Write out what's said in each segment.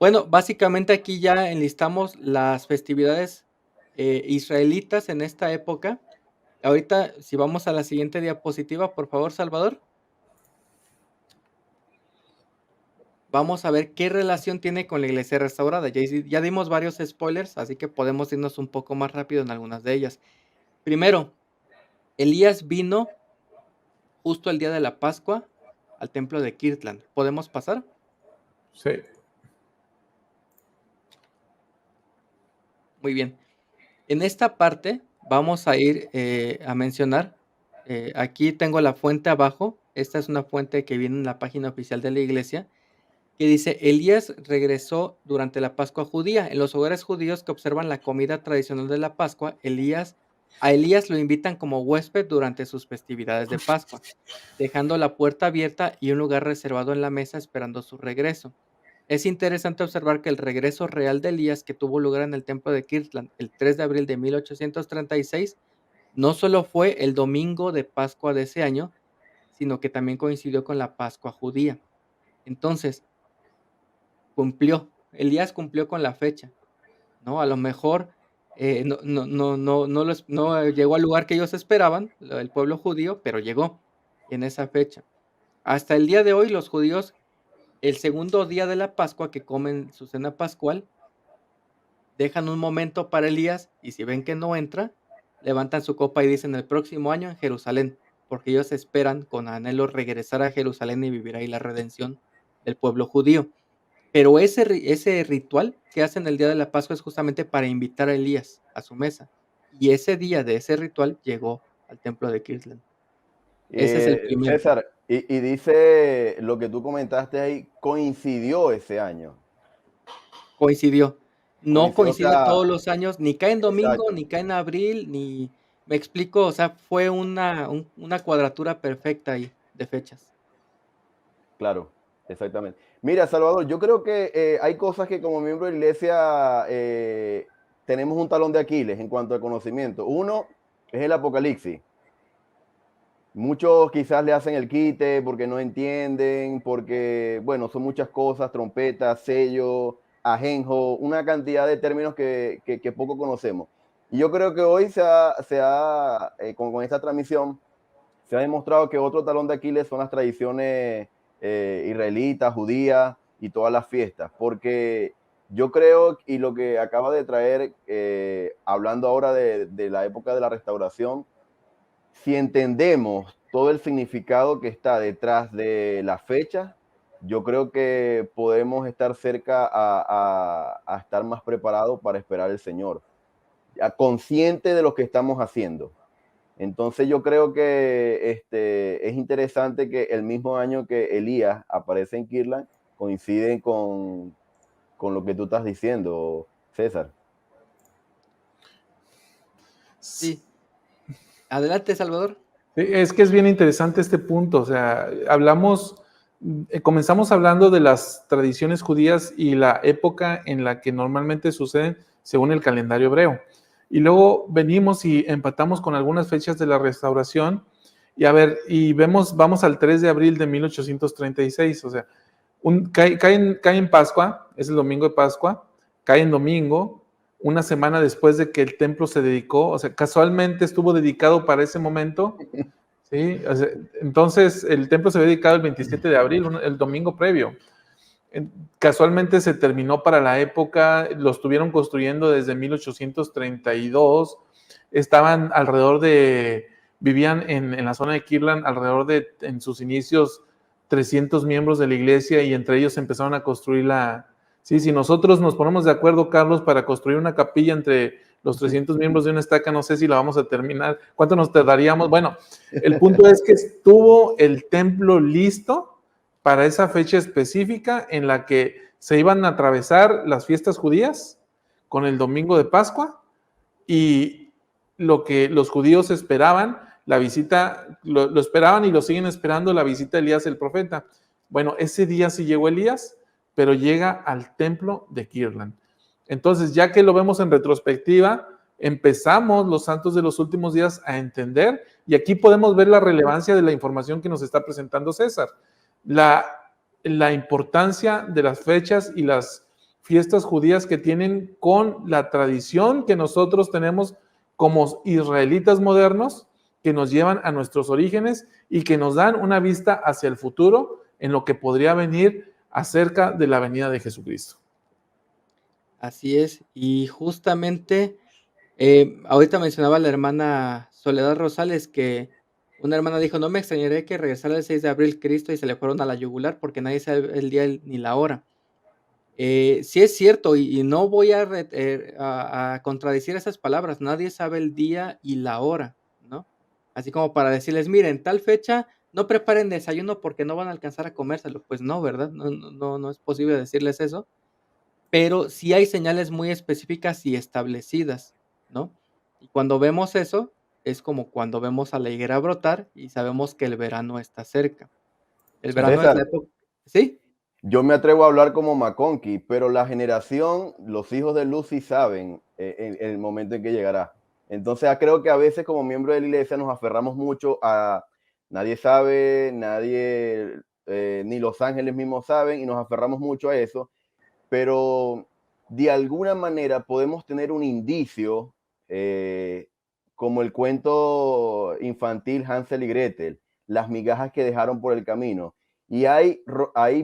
Bueno, básicamente aquí ya enlistamos las festividades israelitas en esta época. Ahorita, si vamos a la siguiente diapositiva, por favor, Salvador. Vamos a ver qué relación tiene con la iglesia restaurada. Ya dimos varios spoilers, así que podemos irnos un poco más rápido en algunas de ellas. Primero, Elías vino justo el día de la Pascua al templo de Kirtland. ¿Podemos pasar? Sí. Muy bien. En esta parte vamos a ir a mencionar, aquí tengo la fuente abajo, esta es una fuente que viene en la página oficial de la iglesia, que dice, Elías regresó durante la Pascua judía. En los hogares judíos que observan la comida tradicional de la Pascua, a Elías lo invitan como huésped durante sus festividades de Pascua, dejando la puerta abierta y un lugar reservado en la mesa esperando su regreso. Es interesante observar que el regreso real de Elías, que tuvo lugar en el templo de Kirtland el 3 de abril de 1836, no solo fue el domingo de Pascua de ese año, sino que también coincidió con la Pascua judía. Entonces, Elías cumplió con la fecha, ¿no? A lo mejor no llegó al lugar que ellos esperaban, el pueblo judío, pero llegó en esa fecha. Hasta el día de hoy, los judíos, el segundo día de la Pascua que comen su cena pascual, dejan un momento para Elías y si ven que no entra, levantan su copa y dicen el próximo año en Jerusalén, porque ellos esperan con anhelo regresar a Jerusalén y vivir ahí la redención del pueblo judío. Pero ese ritual que hacen el día de la Pascua es justamente para invitar a Elías a su mesa. Y ese día de ese ritual llegó al templo de Kirtland. Ese es el primero. César, y dice lo que tú comentaste ahí, coincidió ese año. Coincidió. No Coincidió, o coincide sea, todos los años, ni cae en domingo, exacto, ni cae en abril, me explico, o sea, fue una cuadratura perfecta ahí de fechas. claro, exactamente. Mira, Salvador, yo creo que hay cosas que como miembro de la iglesia tenemos un talón de Aquiles en cuanto al conocimiento. Uno es el Apocalipsis. Muchos quizás le hacen el quite porque no entienden, porque, bueno, son muchas cosas, trompetas, sello, ajenjo, una cantidad de términos que poco conocemos. Y yo creo que hoy con esta transmisión se ha demostrado que otro talón de Aquiles son las tradiciones israelitas, judías y todas las fiestas, porque yo creo, y lo que acaba de traer, hablando ahora de la época de la restauración, si entendemos todo el significado que está detrás de la fecha, yo creo que podemos estar cerca a estar más preparados para esperar al Señor, ya consciente de lo que estamos haciendo. Entonces yo creo que es interesante que el mismo año que Elías aparece en Kirtland coinciden con lo que tú estás diciendo, César. Sí. Adelante, Salvador. Es que es bien interesante este punto, o sea, comenzamos hablando de las tradiciones judías y la época en la que normalmente suceden según el calendario hebreo. Y luego venimos y empatamos con algunas fechas de la restauración y vamos al 3 de abril de 1836, o sea, cae en Pascua, es el domingo de Pascua, cae en domingo, una semana después de que el templo se dedicó, o sea, casualmente estuvo dedicado para ese momento, ¿sí? O sea, entonces el templo se había dedicado el 27 de abril, el domingo previo. Casualmente se terminó para la época, lo estuvieron construyendo desde 1832, estaban vivían en la zona de Kirtland en sus inicios, 300 miembros de la iglesia y entre ellos empezaron a construir Sí, si nosotros nos ponemos de acuerdo, Carlos, para construir una capilla entre los 300 miembros de una estaca, no sé si la vamos a terminar. ¿Cuánto nos tardaríamos? Bueno, el punto es que estuvo el templo listo para esa fecha específica en la que se iban a atravesar las fiestas judías con el domingo de Pascua y lo que los judíos esperaban, la visita, lo esperaban y lo siguen esperando, la visita de Elías el profeta. Bueno, ese día sí llegó Elías, pero llega al templo de Kirtland. Entonces, ya que lo vemos en retrospectiva, empezamos los santos de los últimos días a entender, y aquí podemos ver la relevancia de la información que nos está presentando César. La importancia de las fechas y las fiestas judías que tienen con la tradición que nosotros tenemos como israelitas modernos, que nos llevan a nuestros orígenes y que nos dan una vista hacia el futuro en lo que podría venir acerca de la venida de Jesucristo. Así es, y justamente, ahorita mencionaba la hermana Soledad Rosales que una hermana dijo: "No me extrañaría que regresara el 6 de abril Cristo y se le fueron a la yugular, porque nadie sabe el día ni la hora". Sí es cierto, y no voy a contradecir esas palabras, nadie sabe el día y la hora, ¿no? Así como para decirles: "Miren, tal fecha, no preparen desayuno porque no van a alcanzar a comérselo". Pues no, ¿verdad? No es posible decirles eso, pero sí hay señales muy específicas y establecidas, ¿no? Y cuando vemos eso, es como cuando vemos a la higuera brotar y sabemos que el verano está cerca. El Sí. verano es César, la época. ¿Sí? yo me atrevo a hablar como McConkie, pero la generación, los hijos de luz sí saben el momento en que llegará. Entonces creo que a veces como miembros de la iglesia nos aferramos mucho a nadie sabe, nadie, ni los ángeles mismos saben, y nos aferramos mucho a eso, pero de alguna manera podemos tener un indicio, como el cuento infantil Hansel y Gretel, las migajas que dejaron por el camino. Y hay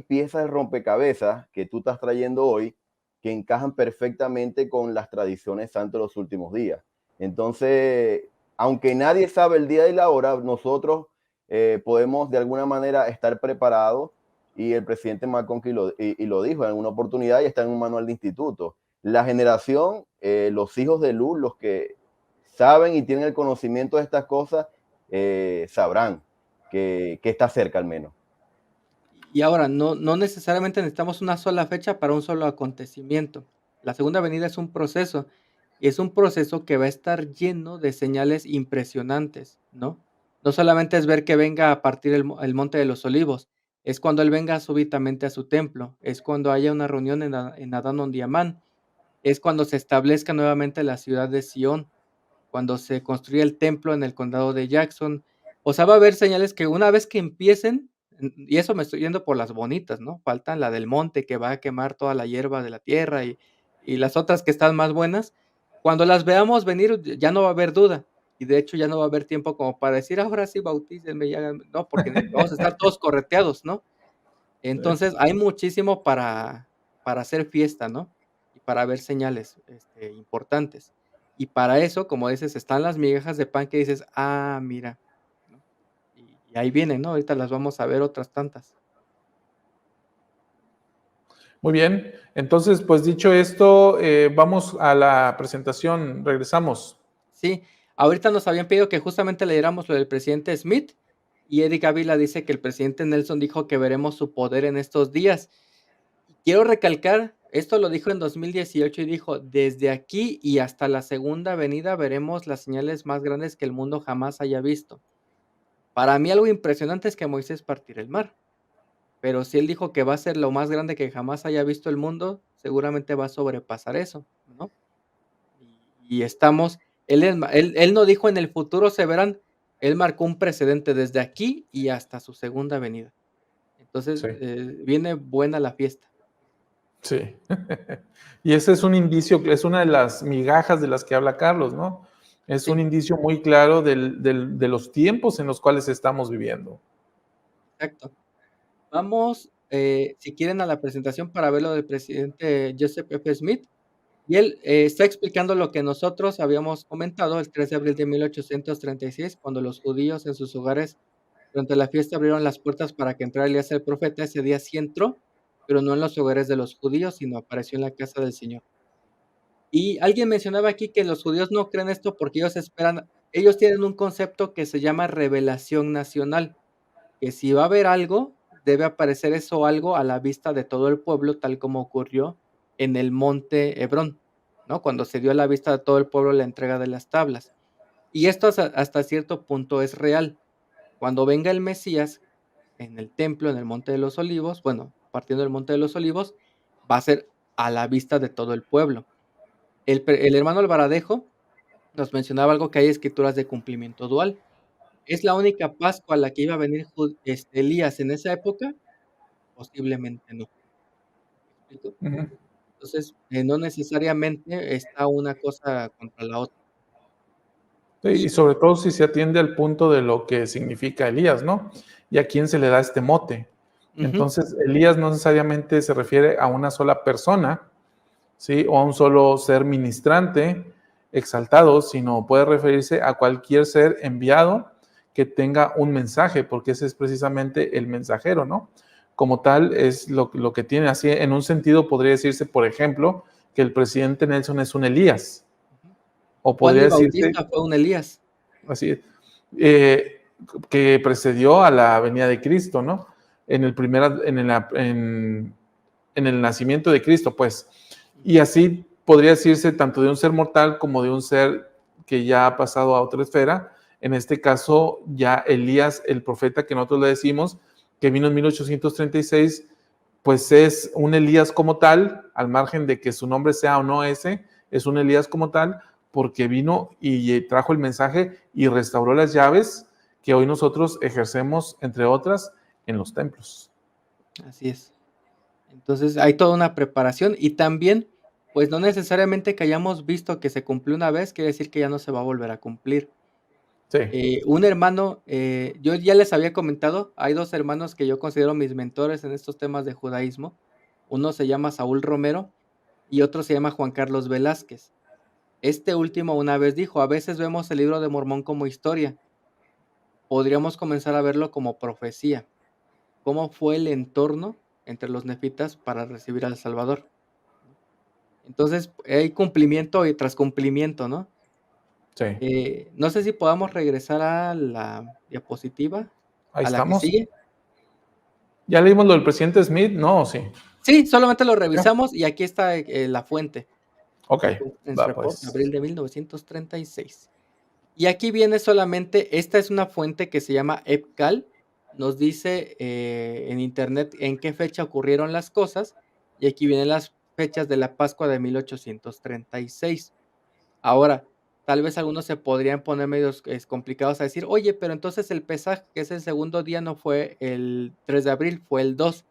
piezas de rompecabezas que tú estás trayendo hoy que encajan perfectamente con las tradiciones santas de los últimos días. Entonces, aunque nadie sabe el día y la hora, nosotros podemos de alguna manera estar preparados, y el presidente McConkie lo dijo en alguna oportunidad y está en un manual de instituto. La generación, los hijos de luz, los que saben y tienen el conocimiento de estas cosas, sabrán que está cerca al menos. Y ahora, no necesariamente necesitamos una sola fecha para un solo acontecimiento. La segunda venida es un proceso, y es un proceso que va a estar lleno de señales impresionantes, ¿no? No solamente es ver que venga a partir el monte de los olivos, es cuando él venga súbitamente a su templo, es cuando haya una reunión en Adán Diamán, es cuando se establezca nuevamente la ciudad de Sión, cuando se construya el templo en el condado de Jackson. O sea, va a haber señales que una vez que empiecen, y eso me estoy yendo por las bonitas, ¿no? Faltan la del monte que va a quemar toda la hierba de la tierra y las otras que están más buenas. Cuando las veamos venir, ya no va a haber duda. Y de hecho ya no va a haber tiempo como para decir, ahora sí, bautícenme, ya, no, porque vamos a estar todos correteados, ¿no? Entonces hay muchísimo para hacer fiesta, ¿no? Y para ver señales, importantes. Y para eso, como dices, están las migajas de pan que dices: "Ah, mira", ¿no? Y ahí vienen, ¿no? Ahorita las vamos a ver otras tantas. Muy bien, entonces, pues dicho esto, vamos a la presentación, regresamos. Sí, ahorita nos habían pedido que justamente leyéramos lo del presidente Smith, y Eddie Ávila dice que el presidente Nelson dijo que veremos su poder en estos días. Y quiero recalcar, esto lo dijo en 2018 y dijo: "Desde aquí y hasta la segunda venida veremos las señales más grandes que el mundo jamás haya visto". Para mí algo impresionante es que Moisés partirá el mar, pero si él dijo que va a ser lo más grande que jamás haya visto el mundo, seguramente va a sobrepasar eso, ¿no? Y estamos, él no dijo en el futuro se verán, él marcó un precedente desde aquí y hasta su segunda venida. Entonces, Sí, viene buena la fiesta. sí. Y ese es un indicio, es una de las migajas de las que habla Carlos, ¿no? Es un Sí, indicio muy claro de los tiempos en los cuales estamos viviendo. exacto. Vamos, si quieren, a la presentación para ver lo del presidente Joseph F. Smith. Y él, está explicando lo que nosotros habíamos comentado el 3 de abril de 1836, cuando los judíos en sus hogares durante la fiesta abrieron las puertas para que entrara Elías el profeta. Ese día sí entró, pero no en los hogares de los judíos, sino apareció en la casa del Señor. Y alguien mencionaba aquí que los judíos no creen esto porque ellos tienen un concepto que se llama revelación nacional, que si va a haber algo, debe aparecer eso algo a la vista de todo el pueblo, tal como ocurrió en el monte Hebrón, ¿no? Cuando se dio a la vista de todo el pueblo la entrega de las tablas. Y esto hasta cierto punto es real. Cuando venga el Mesías en el templo, en el monte de los olivos, bueno, partiendo del monte de los olivos, va a ser a la vista de todo el pueblo. El hermano Alvaradejo nos mencionaba algo, que hay escrituras de cumplimiento dual. ¿Es la única Pascua a la que iba a venir Elías en esa época? Posiblemente no, ¿me explico? Ujú. Entonces, no necesariamente está una cosa contra la otra. Sí, Y y sobre todo si se atiende al punto de lo que significa Elías, ¿no? Y a quién se le da este mote. ujú, Entonces, Elías no necesariamente se refiere a una sola persona, ¿sí? O a un solo ser ministrante exaltado, sino puede referirse a cualquier ser enviado que tenga un mensaje, porque ese es precisamente el mensajero, ¿no? Como tal, es lo que tiene así, en un sentido podría decirse, por ejemplo, que el presidente Nelson es un Elías, ujú. o Juan podría el decirse, Bautista fue un Elías. así, eh, que precedió a la venida de Cristo, ¿no? En el, primer, en el nacimiento de Cristo, pues. Y Ujú. así podría decirse tanto de un ser mortal como de un ser que ya ha pasado a otra esfera. En este caso, ya Elías, el profeta que nosotros le decimos, que vino en 1836, pues es un Elías como tal, al margen de que su nombre sea o no ese, es un Elías como tal, porque vino y trajo el mensaje y restauró las llaves que hoy nosotros ejercemos, entre otras, en los templos. Así es. Entonces, hay toda una preparación y también, pues, no necesariamente que hayamos visto que se cumplió una vez, quiere decir que ya no se va a volver a cumplir. Sí, Un hermano, yo ya les había comentado, hay 2 hermanos que yo considero mis mentores en estos temas de judaísmo. Uno se llama Saúl Romero y otro se llama Juan Carlos Velázquez. Este último una vez dijo: "A veces vemos el Libro de Mormón como historia, podríamos comenzar a verlo como profecía". ¿Cómo fue el entorno entre los nefitas para recibir al Salvador? ¿No? Entonces, hay cumplimiento y tras cumplimiento, ¿no? sí. No sé si podamos regresar a la diapositiva, Ahí a la que estamos. sigue. ¿Ya leímos lo del presidente Smith? No, sí. Sí, solamente lo ¿Ya? revisamos y aquí está, la fuente, Ok, Conference va Report, pues. abril de 1936. Y aquí viene solamente esta es una fuente que se llama EPCAL, nos dice, en Internet en qué fecha ocurrieron las cosas, y aquí vienen las fechas de la Pascua de 1836. Ahora, tal vez algunos se podrían poner medios, complicados a decir: "Oye, pero entonces el Pesaj, que es el segundo día, no fue el 3 de abril, fue el 2".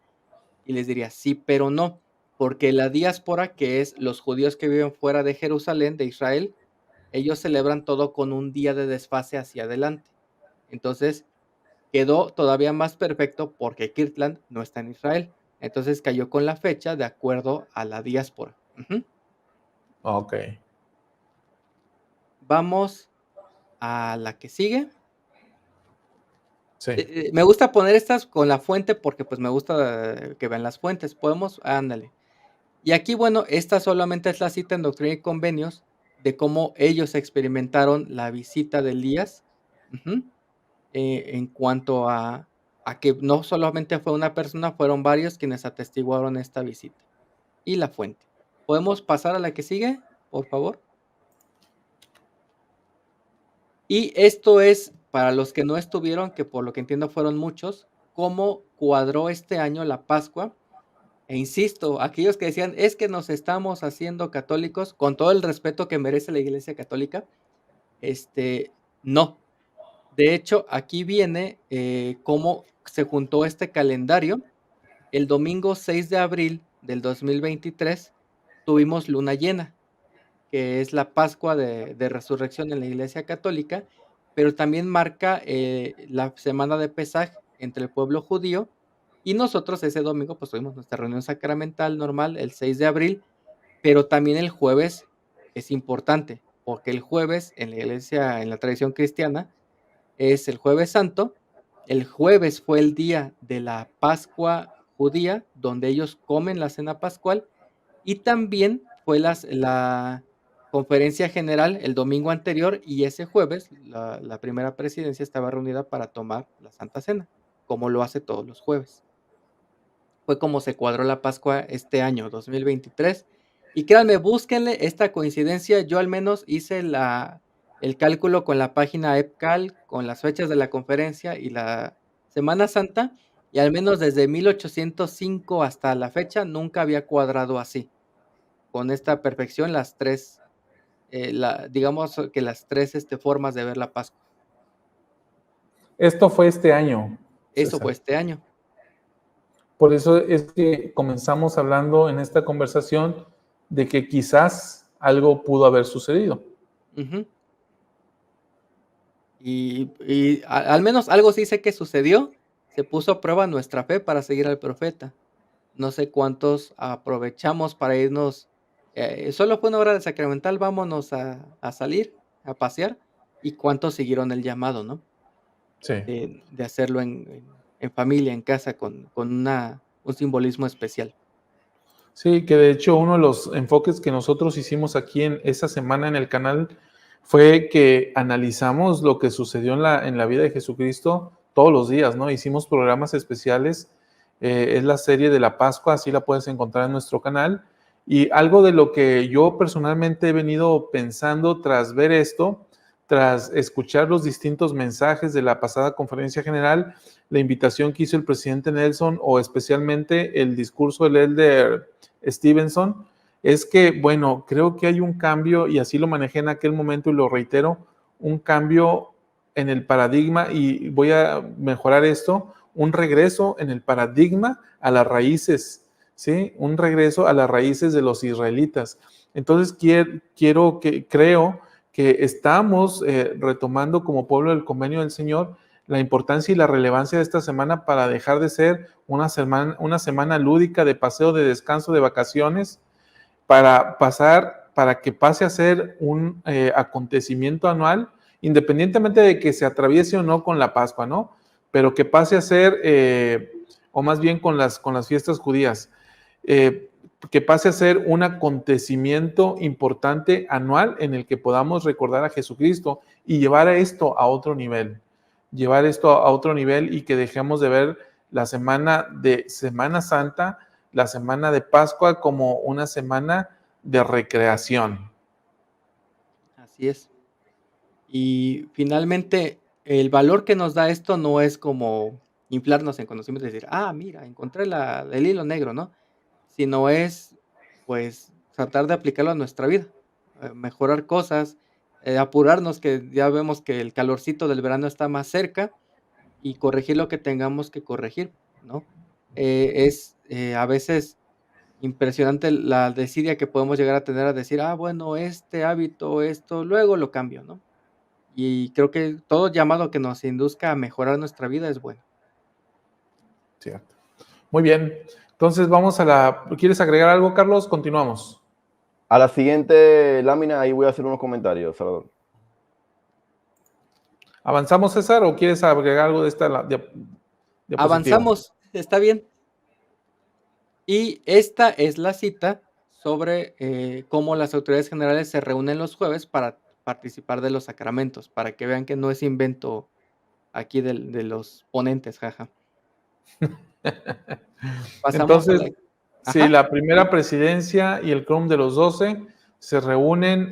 Y les diría: "Sí, pero no", porque la diáspora, que es los judíos que viven fuera de Jerusalén, de Israel, ellos celebran todo con un día de desfase hacia adelante. Entonces, quedó todavía más perfecto porque Kirtland no está en Israel. Entonces, cayó con la fecha de acuerdo a la diáspora. Ujú. Ok, Vamos a la que sigue. sí. Me gusta poner estas con la fuente porque, pues, me gusta que vean las fuentes. Podemos ándale. Y aquí, bueno, esta solamente es la cita en Doctrina y Convenios de cómo ellos experimentaron la visita de Elías. Ujú. En cuanto a que no solamente fue una persona, fueron varios quienes atestiguaron esta visita, y la fuente. ¿Podemos pasar a la que sigue, por favor? Y esto es, para los que no estuvieron, que por lo que entiendo fueron muchos, cómo cuadró este año la Pascua. E insisto, aquellos que decían: "Es que nos estamos haciendo católicos", con todo el respeto que merece la Iglesia católica, no. De hecho, aquí viene, cómo se juntó este calendario. El domingo 6 de abril del 2023 tuvimos luna llena, que es la Pascua de Resurrección en la Iglesia Católica, pero también marca, la semana de Pesaj entre el pueblo judío, y nosotros ese domingo, pues, tuvimos nuestra reunión sacramental normal el 6 de abril, pero también el jueves es importante, porque el jueves en la iglesia, en la tradición cristiana, es el Jueves Santo. El jueves fue el día de la Pascua judía, donde ellos comen la cena pascual, y también fue la conferencia general el domingo anterior, y ese jueves la primera presidencia estaba reunida para tomar la Santa Cena, como lo hace todos los jueves. Fue como se cuadró la Pascua este año 2023. Y créanme, búsquenle esta coincidencia. Yo al menos hice el cálculo con la página EPCAL, con las fechas de la conferencia y la Semana Santa, y al menos desde 1805 hasta la fecha nunca había cuadrado así, con esta perfección las 3, digamos que las 3 formas de ver la Pascua. Esto fue este año, Eso fue César. este año. Por eso es que comenzamos hablando en esta conversación de que quizás algo pudo haber sucedido. Ujú. Al menos algo sí sé que sucedió, se puso a prueba nuestra fe para seguir al profeta. No sé cuántos aprovechamos para irnos, solo fue una hora de sacramental, vámonos a salir, a pasear, y cuántos siguieron el llamado, ¿no? Sí. De hacerlo en familia, en casa, con un simbolismo especial. Sí, que de hecho uno de los enfoques que nosotros hicimos aquí en esa semana en el canal fue que analizamos lo que sucedió en la vida de Jesucristo todos los días, ¿no? Hicimos programas especiales, es la serie de la Pascua, así la puedes encontrar en nuestro canal. Y algo de lo que yo personalmente he venido pensando tras ver esto, tras escuchar los distintos mensajes de la pasada conferencia general, la invitación que hizo el presidente Nelson o especialmente el discurso del elder Stevenson, es que, bueno, creo que hay un cambio, y así lo manejé en aquel momento y lo reitero, un cambio en el paradigma, y voy a mejorar esto, un regreso en el paradigma a las raíces, ¿sí? Un regreso a las raíces de los israelitas. Entonces, creo que estamos retomando como pueblo del convenio del Señor la importancia y la relevancia de esta semana para dejar de ser una semana lúdica de paseo, de descanso, de vacaciones, para que pase a ser un acontecimiento anual, independientemente de que se atraviese o no con la Pascua, ¿no? Pero que pase a ser, o más bien con las fiestas judías, que pase a ser un acontecimiento importante anual en el que podamos recordar a Jesucristo y llevar esto a otro nivel. Llevar esto a otro nivel y que dejemos de ver la semana de Semana Santa, la semana de Pascua, como una semana de recreación. Así es. Y finalmente, el valor que nos da esto no es como inflarnos en conocimiento y decir: "Ah, mira, encontré el hilo negro", ¿no? Sino es, pues, tratar de aplicarlo a nuestra vida, mejorar cosas, apurarnos, que ya vemos que el calorcito del verano está más cerca, y corregir lo que tengamos que corregir, ¿no? A veces impresionante la desidia que podemos llegar a tener a decir: "Ah, bueno, este hábito, esto, luego lo cambio", ¿no? Y creo que todo llamado que nos induzca a mejorar nuestra vida es bueno. Cierto. Muy bien. Entonces vamos a la... ¿Quieres agregar algo, Carlos? Continuamos. A la siguiente lámina, ahí voy a hacer unos comentarios, Salvador. ¿Avanzamos, César, o quieres agregar algo de esta diapositiva? Avanzamos, está bien. Y esta es la cita sobre, cómo las autoridades generales se reúnen los jueves para participar de los sacramentos, para que vean que no es invento aquí de los ponentes, jaja. Pasamos a Entonces, la sí, ajá, la primera presidencia y el quórum de los 12 se reúnen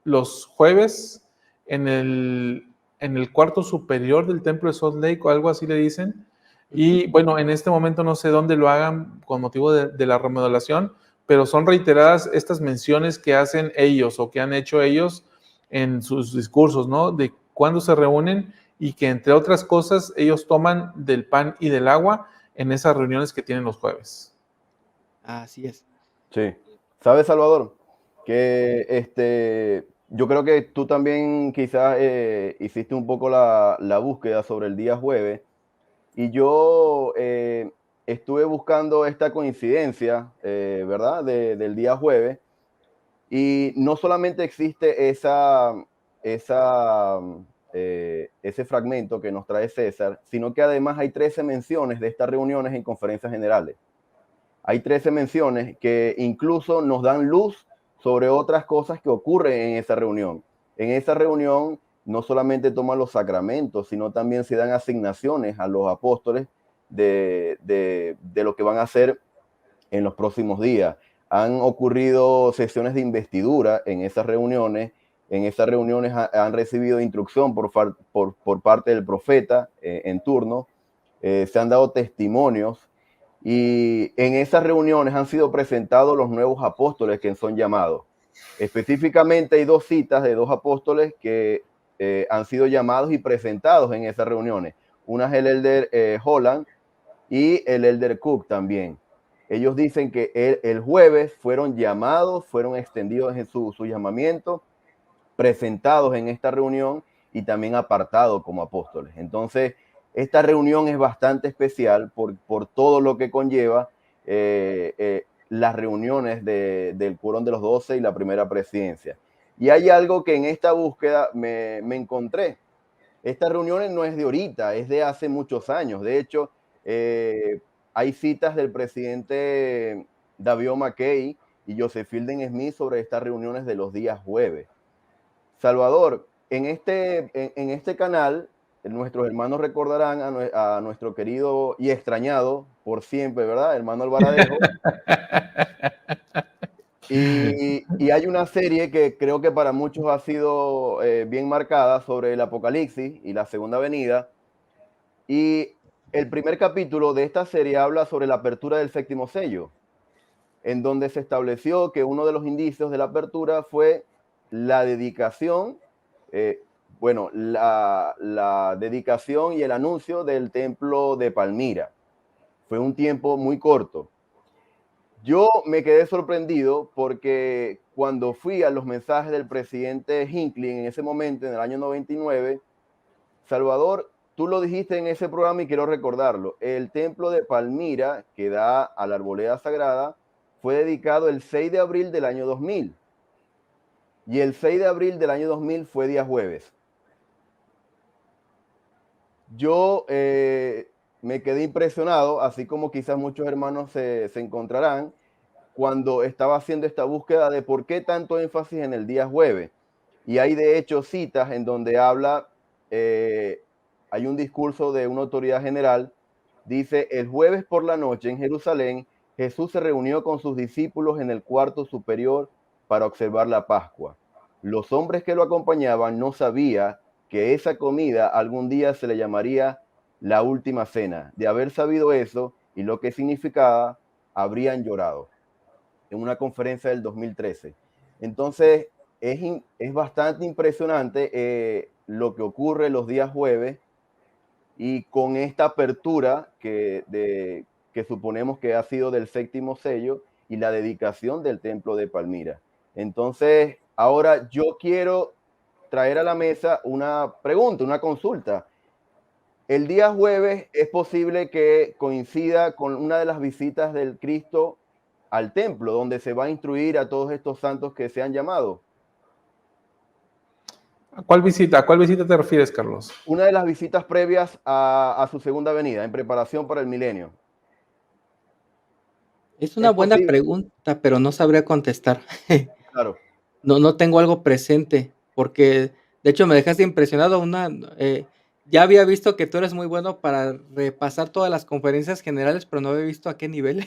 los jueves en el cuarto superior del templo de Salt Lake, o algo así le dicen. ujú, Y bueno, en este momento no sé dónde lo hagan con motivo de la remodelación, pero son reiteradas estas menciones que hacen ellos o que han hecho ellos en sus discursos, ¿no? De cuándo se reúnen, y que entre otras cosas ellos toman del pan y del agua en esas reuniones que tienen los jueves. así es. Sí. ¿Sabes, Salvador? Que yo creo que tú también quizás hiciste un poco la búsqueda sobre el día jueves, y yo estuve buscando esta coincidencia, ¿verdad? Del día jueves, y no solamente existe ese fragmento que nos trae César, sino que además hay 13 menciones de estas reuniones en conferencias generales. Hay 13 menciones que incluso nos dan luz sobre otras cosas que ocurren en esa reunión. En esa reunión no solamente toman los sacramentos, sino también se dan asignaciones a los apóstoles de lo que van a hacer en los próximos días. Han ocurrido sesiones de investidura en esas reuniones. En esas reuniones han recibido instrucción por parte del profeta en turno. Se han dado testimonios, y en esas reuniones han sido presentados los nuevos apóstoles que son llamados. Específicamente hay 2 citas de 2 apóstoles que han sido llamados y presentados en esas reuniones. Una es el elder Holland y el elder Cook también. Ellos dicen que el jueves fueron llamados, fueron extendidos en su llamamiento, presentados en esta reunión y también apartados como apóstoles. Entonces, esta reunión es bastante especial por todo lo que conlleva las reuniones del Quórum de los 12 y la primera presidencia. Y hay algo que en esta búsqueda me encontré. Esta reunión no es de ahorita, es de hace muchos años. De hecho, hay citas del presidente David McKay y Joseph Fielding Smith sobre estas reuniones de los días jueves. Salvador, en este canal, nuestros hermanos recordarán a nuestro querido y extrañado por siempre, ¿verdad? Hermano Alvaradejo. Y hay una serie que creo que para muchos ha sido bien marcada sobre el Apocalipsis y la segunda venida. Y el primer capítulo de esta serie habla sobre la apertura del séptimo sello, en donde se estableció que uno de los indicios de la apertura fue la dedicación, la dedicación y el anuncio del templo de Palmira. Fue un tiempo muy corto. Yo me quedé sorprendido porque cuando fui a los mensajes del presidente Hinckley en ese momento, en el año 99, Salvador, tú lo dijiste en ese programa y quiero recordarlo, el templo de Palmira, que da a la arboleda sagrada, fue dedicado el 6 de abril del año 2000. Y el 6 de abril del año 2000 fue día jueves. Yo me quedé impresionado, así como quizás muchos hermanos se encontrarán, cuando estaba haciendo esta búsqueda de por qué tanto énfasis en el día jueves. Y hay de hecho citas en donde habla, hay un discurso de una autoridad general, dice, el jueves por la noche en Jerusalén, Jesús se reunió con sus discípulos en el cuarto superior para observar la Pascua. Los hombres que lo acompañaban no sabían que esa comida algún día se le llamaría la última cena. De haber sabido eso y lo que significaba, habrían llorado. En una conferencia del 2013. Entonces, es bastante impresionante lo que ocurre los días jueves y con esta apertura que suponemos que ha sido del séptimo sello y la dedicación del templo de Palmira. Entonces, ahora yo quiero traer a la mesa una pregunta, una consulta. El día jueves es posible que coincida con una de las visitas del Cristo al templo, donde se va a instruir a todos estos santos que se han llamado. ¿A cuál visita? ¿A cuál visita te refieres, Carlos? Una de las visitas previas a su segunda venida, en preparación para el milenio. Es una buena pregunta, pero no sabría contestar. Claro. No tengo algo presente, porque de hecho me dejaste impresionado. Ya había visto que tú eres muy bueno para repasar todas las conferencias generales, pero no había visto a qué nivel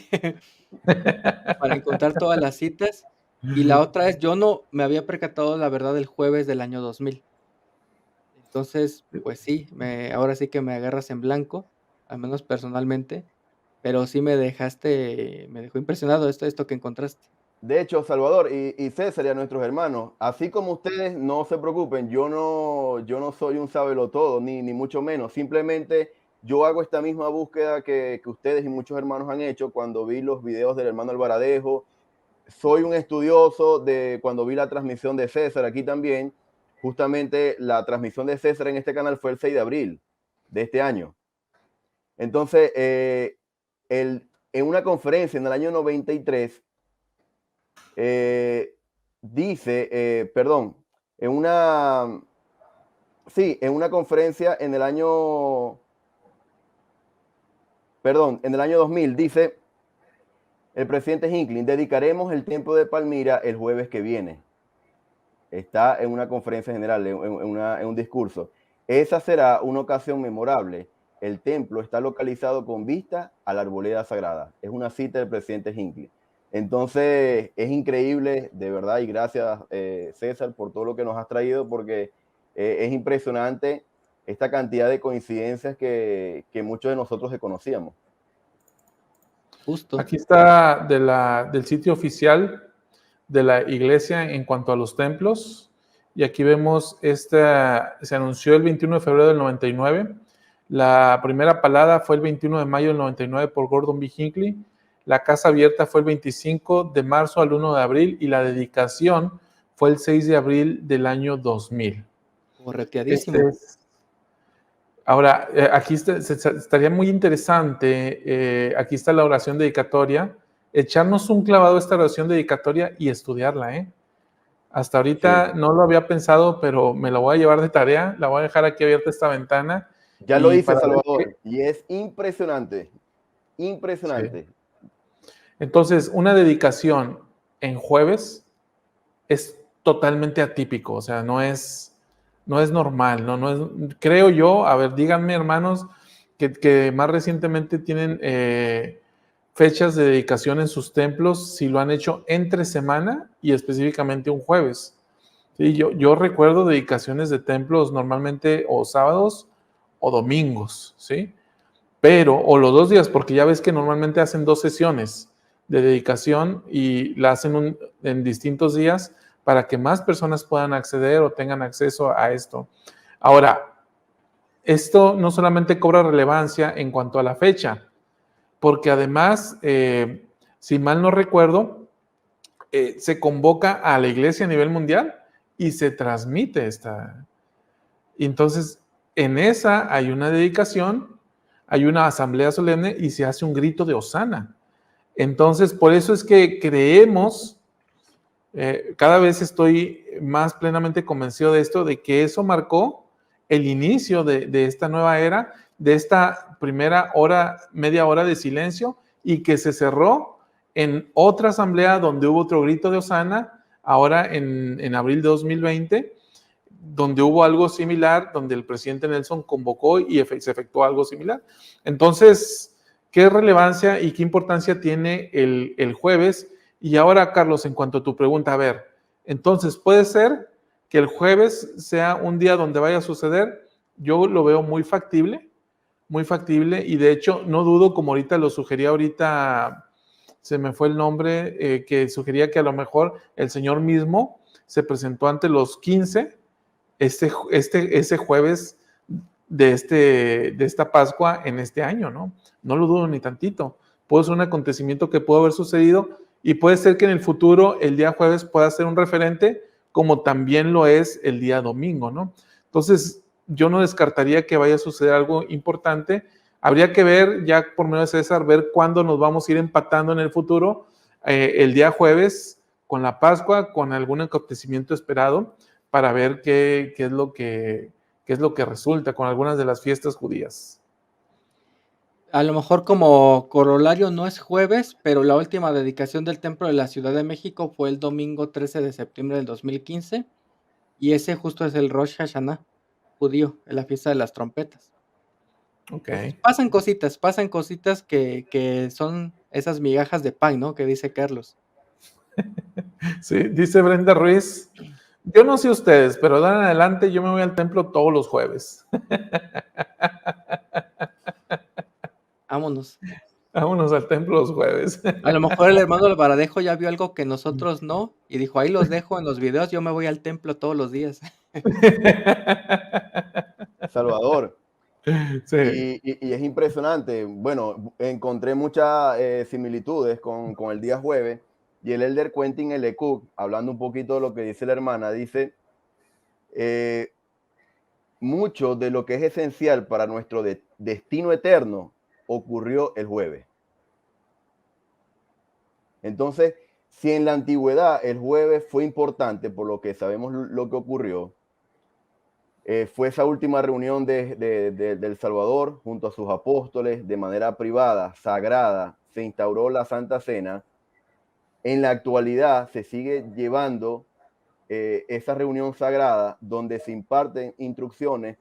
para encontrar todas las citas. Y la otra es, yo no me había percatado, la verdad, el jueves del año 2000. Entonces, pues sí, ahora sí que me agarras en blanco, al menos personalmente, pero sí me dejó impresionado esto que encontraste. De hecho, Salvador y César y a nuestros hermanos, así como ustedes, no se preocupen, yo no soy un sabelotodo, ni mucho menos. Simplemente yo hago esta misma búsqueda que ustedes y muchos hermanos han hecho cuando vi los videos del hermano Alvaradejo. Soy un estudioso de cuando vi la transmisión de César aquí también. Justamente la transmisión de César en este canal fue el 6 de abril de este año. Entonces, en una conferencia en el año 93, dice, en una conferencia en el año 2000, dice el presidente Hinckley, dedicaremos el templo de Palmira el jueves que viene. Está en una conferencia general, en un discurso. Esa será una ocasión memorable. El templo está localizado con vista a la arboleda sagrada. Es una cita del presidente Hinckley. Entonces, es increíble, de verdad, y gracias, César, por todo lo que nos has traído, porque es impresionante esta cantidad de coincidencias que muchos de nosotros desconocíamos. Justo. Aquí está del sitio oficial de la iglesia en cuanto a los templos, y aquí vemos se anunció el 21 de febrero del 99, la primera palada fue el 21 de mayo del 99 por Gordon B. Hinckley, la casa abierta fue el 25 de marzo al 1 de abril y la dedicación fue el 6 de abril del año 2000. Correteadísimo. Ahora, aquí estaría muy interesante, aquí está la oración dedicatoria, echarnos un clavado a esta oración dedicatoria y estudiarla, ¿eh? Hasta ahorita no lo había pensado, pero me la voy a llevar de tarea, la voy a dejar aquí abierta esta ventana. Ya lo hice, Salvador, y es impresionante, impresionante. Sí. Entonces, una dedicación en jueves es totalmente atípico, o sea, no es normal, no es, creo yo, a ver, díganme, hermanos, que más recientemente tienen fechas de dedicación en sus templos, si lo han hecho entre semana y específicamente un jueves. Sí, yo recuerdo dedicaciones de templos normalmente o sábados o domingos, ¿sí? Pero, o los 2 días, porque ya ves que normalmente hacen 2 sesiones de dedicación y la hacen en distintos días para que más personas puedan acceder o tengan acceso a esto. Ahora, esto no solamente cobra relevancia en cuanto a la fecha, porque además, si mal no recuerdo, se convoca a la iglesia a nivel mundial y se transmite esta. Entonces, en esa hay una dedicación, hay una asamblea solemne y se hace un grito de hosana. Entonces, por eso es que creemos, cada vez estoy más plenamente convencido de esto, de que eso marcó el inicio de esta nueva era, de esta primera hora, media hora de silencio, y que se cerró en otra asamblea donde hubo otro grito de hosana, ahora en abril de 2020, donde hubo algo similar, donde el presidente Nelson convocó y se efectuó algo similar. Entonces, ¿qué relevancia y qué importancia tiene el jueves? Y ahora, Carlos, en cuanto a tu pregunta, a ver, entonces, ¿puede ser que el jueves sea un día donde vaya a suceder? Yo lo veo muy factible, y de hecho, no dudo, como ahorita lo sugería ahorita, se me fue el nombre, que sugería que a lo mejor el Señor mismo se presentó ante los 15 ese jueves de esta Pascua en este año, ¿no? No lo dudo ni tantito. Puede ser un acontecimiento que pudo haber sucedido y puede ser que en el futuro el día jueves pueda ser un referente, como también lo es el día domingo, ¿no? Entonces, yo no descartaría que vaya a suceder algo importante. Habría que ver, ya por medio de César, ver cuándo nos vamos a ir empatando en el futuro, el día jueves con la Pascua, con algún acontecimiento esperado, para ver qué es lo que resulta con algunas de las fiestas judías. A lo mejor como corolario no es jueves, pero la última dedicación del templo de la Ciudad de México fue el domingo 13 de septiembre del 2015 y ese justo es el Rosh Hashanah judío, la fiesta de las trompetas. Ok. Entonces, pasan cositas que son esas migajas de pan, ¿no? Que dice Carlos. Sí, dice Brenda Ruiz, yo no sé ustedes, pero de ahora en adelante yo me voy al templo todos los jueves. Vámonos. Vámonos al templo los jueves. A lo mejor el hermano Albaradejo ya vio algo que nosotros no y dijo, ahí los dejo en los videos, yo me voy al templo todos los días. Salvador. Sí. Y es impresionante. Bueno, encontré muchas similitudes con el día jueves y el elder Quentin L. Cook, hablando un poquito de lo que dice la hermana, dice, mucho de lo que es esencial para nuestro destino eterno ocurrió el jueves. Entonces, si en la antigüedad el jueves fue importante por lo que sabemos lo que ocurrió, fue esa última reunión del Salvador junto a sus apóstoles de manera privada, sagrada, se instauró la Santa Cena. En la actualidad se sigue llevando esa reunión sagrada donde se imparten instrucciones,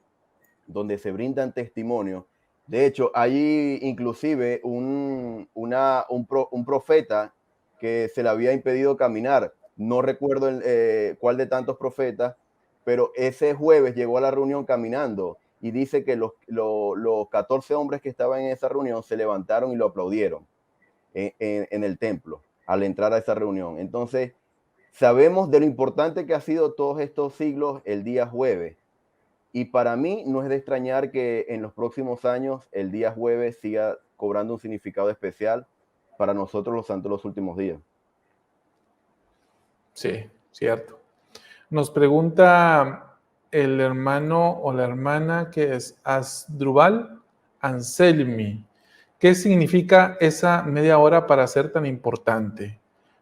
donde se brindan testimonios. De hecho, hay inclusive un profeta que se le había impedido caminar. No recuerdo cuál de tantos profetas, pero ese jueves llegó a la reunión caminando y dice que los 14 hombres que estaban en esa reunión se levantaron y lo aplaudieron en el templo al entrar a esa reunión. Entonces, sabemos de lo importante que ha sido todos estos siglos el día jueves. Y para mí no es de extrañar que en los próximos años el día jueves siga cobrando un significado especial para nosotros los santos de los últimos días. Sí, cierto. Nos pregunta el hermano o la hermana que es Asdrubal Anselmi. ¿Qué significa esa media hora para ser tan importante?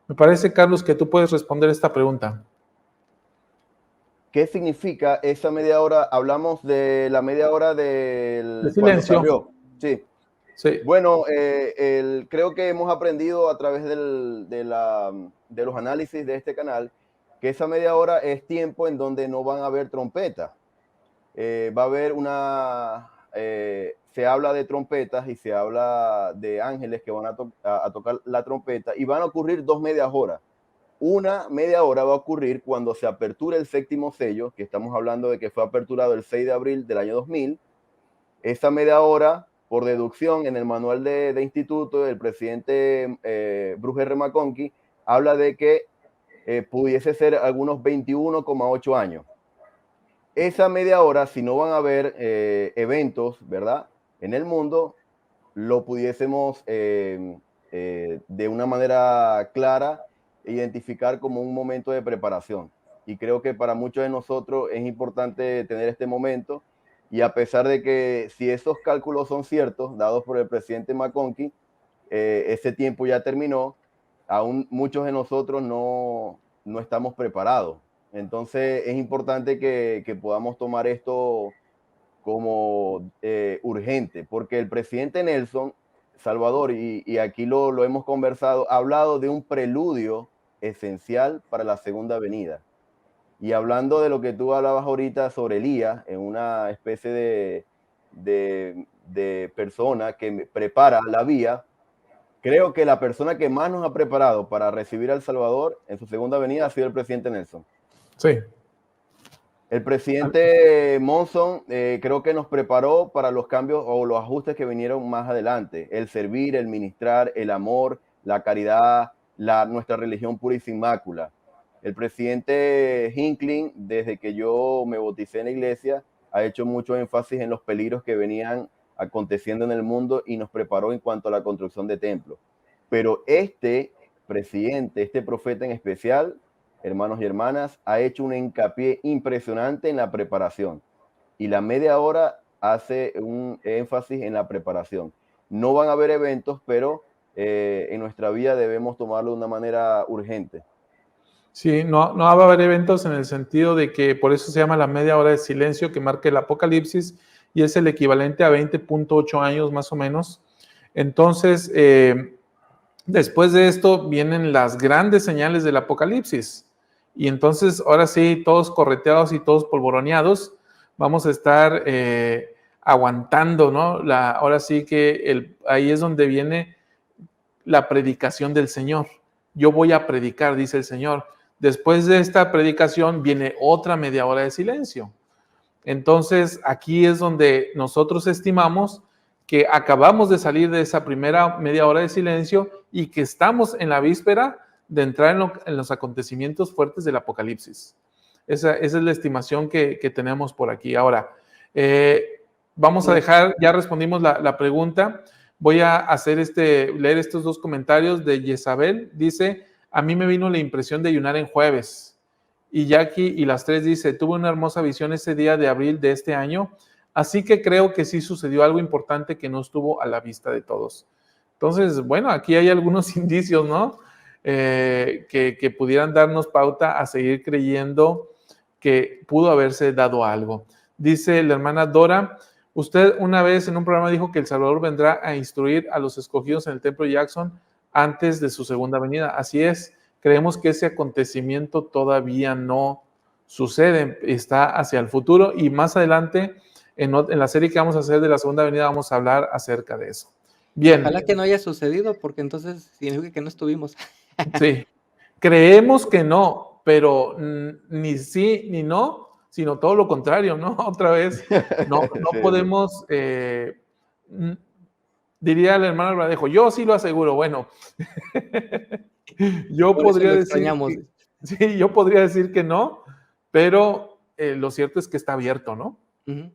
Me parece, Carlos, que tú puedes responder esta pregunta. ¿Qué significa esa media hora? Hablamos de la media hora De cuando silencio. salió. Sí. Sí. Bueno, creo que hemos aprendido a través de los análisis de este canal que esa media hora es tiempo en donde no van a haber trompetas. Va a haber se habla de trompetas y se habla de ángeles que van a tocar la trompeta y van a ocurrir 2 medias horas. Una media hora va a ocurrir cuando se aperture el 7º sello, que estamos hablando de que fue aperturado el 6 de abril del año 2000. Esa media hora, por deducción, en el manual de instituto, el presidente Bruce R. McConkie habla de que pudiese ser algunos 21,8 años. Esa media hora, si no van a haber eventos, ¿verdad?, en el mundo, lo pudiésemos de una manera clara identificar como un momento de preparación. Y creo que para muchos de nosotros es importante tener este momento, y a pesar de que si esos cálculos son ciertos, dados por el presidente McConkie, ese tiempo ya terminó, aún muchos de nosotros no estamos preparados. Entonces es importante que podamos tomar esto como urgente, porque el presidente Nelson Salvador, y aquí lo hemos conversado, ha hablado de un preludio esencial para la segunda venida. Y hablando de lo que tú hablabas ahorita sobre Elías, en una especie de persona que prepara la vía, creo que la persona que más nos ha preparado para recibir al Salvador en su segunda venida ha sido el presidente Nelson. Sí. El presidente Monson creo que nos preparó para los cambios o los ajustes que vinieron más adelante. El servir, el ministrar, el amor, la caridad, nuestra religión pura y sin mácula. El presidente Hinckley, desde que yo me bauticé en la iglesia, ha hecho mucho énfasis en los peligros que venían aconteciendo en el mundo y nos preparó en cuanto a la construcción de templos. Pero este presidente, este profeta en especial, hermanos y hermanas, ha hecho un hincapié impresionante en la preparación. Y la media hora hace un énfasis en la preparación. No van a haber eventos, pero en nuestra vida debemos tomarlo de una manera urgente. Sí, no va a haber eventos en el sentido de que por eso se llama la media hora de silencio que marca el Apocalipsis y es el equivalente a 20.8 años más o menos. Entonces, después de esto vienen las grandes señales del Apocalipsis. Y entonces, ahora sí, todos correteados y todos polvoroneados, vamos a estar aguantando, ¿no? Ahora sí que ahí es donde viene la predicación del Señor. Yo voy a predicar, dice el Señor. Después de esta predicación viene otra media hora de silencio. Entonces, aquí es donde nosotros estimamos que acabamos de salir de esa primera media hora de silencio y que estamos en la víspera de entrar en los acontecimientos fuertes del Apocalipsis. Esa es la estimación que tenemos por aquí. Ahora, vamos a dejar, ya respondimos la pregunta. Voy a leer estos 2 comentarios de Jezabel. Dice, a mí me vino la impresión de ayunar en jueves. Y Jackie y las 3 dice, tuve una hermosa visión ese día de abril de este año, así que creo que sí sucedió algo importante que no estuvo a la vista de todos. Entonces, bueno, aquí hay algunos indicios, ¿no? Que pudieran darnos pauta a seguir creyendo que pudo haberse dado algo. Dice la hermana Dora, usted una vez en un programa dijo que El Salvador vendrá a instruir a los escogidos en el Templo Jackson antes de su segunda venida. Así es, creemos que ese acontecimiento todavía no sucede, está hacia el futuro y más adelante en la serie que vamos a hacer de la segunda venida vamos a hablar acerca de eso. Bien. Ojalá que no haya sucedido porque entonces significa que no estuvimos. Sí, creemos que no, pero ni sí ni no, sino todo lo contrario, ¿no? Otra vez, no Sí, podemos, diría el hermano Albradejo, yo sí lo aseguro, bueno, yo Por eso podría lo decir extrañamos. sí, yo podría decir que no, pero lo cierto es que está abierto, ¿no? Ujú.